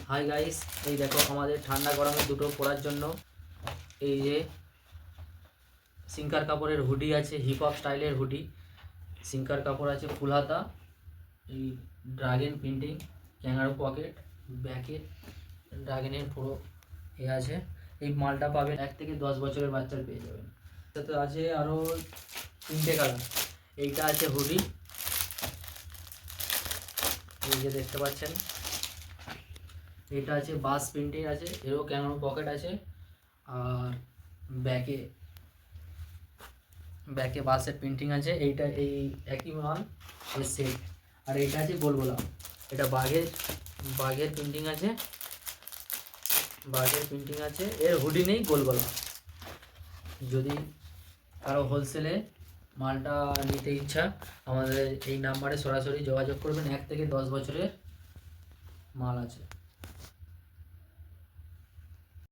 Hi guys, এই দেখো আমাদের ঠান্ডা গরমে দুটো পরার জন্য এই যে সিঙ্কার কাপড়ের হুডি আছে, হিপ হপ স্টাইলের হুডি। সিঙ্কার কাপড় আছে, ফুল হাতা, এই ড্রাগন প্রিন্টিং, ক্যাঙ্গারু পকেট, ব্যাকে ড্রাগনের পুরো এ আছে। এই মালটা পাবেন 1 থেকে 10 বছরের বাচ্চার পেয়ে যাবেন। সাথে আছে আরও 3টে কালার। এইটা আছে হুডি, এই যে দেখতে পাচ্ছেন। এটা আছে বাস প্রিন্টিং আছে, এরও ক্যাঙ্গারু পকেট আছে, আর ব্যাকে ব্যাকে বাসের প্রিন্টিং আছে। এইটা এই একই মাল এর সেট। আর এইটা আছে গোলগোলা, এটা বাঘের প্রিন্টিং আছে, এর হুডি নেই, গোলগোলা। যদি কারো হোলসেলে মালটা নিতে ইচ্ছা, আমাদের এই নাম্বারে সরাসরি যোগাযোগ করবেন। 1 থেকে 10 বছরের মাল আছে।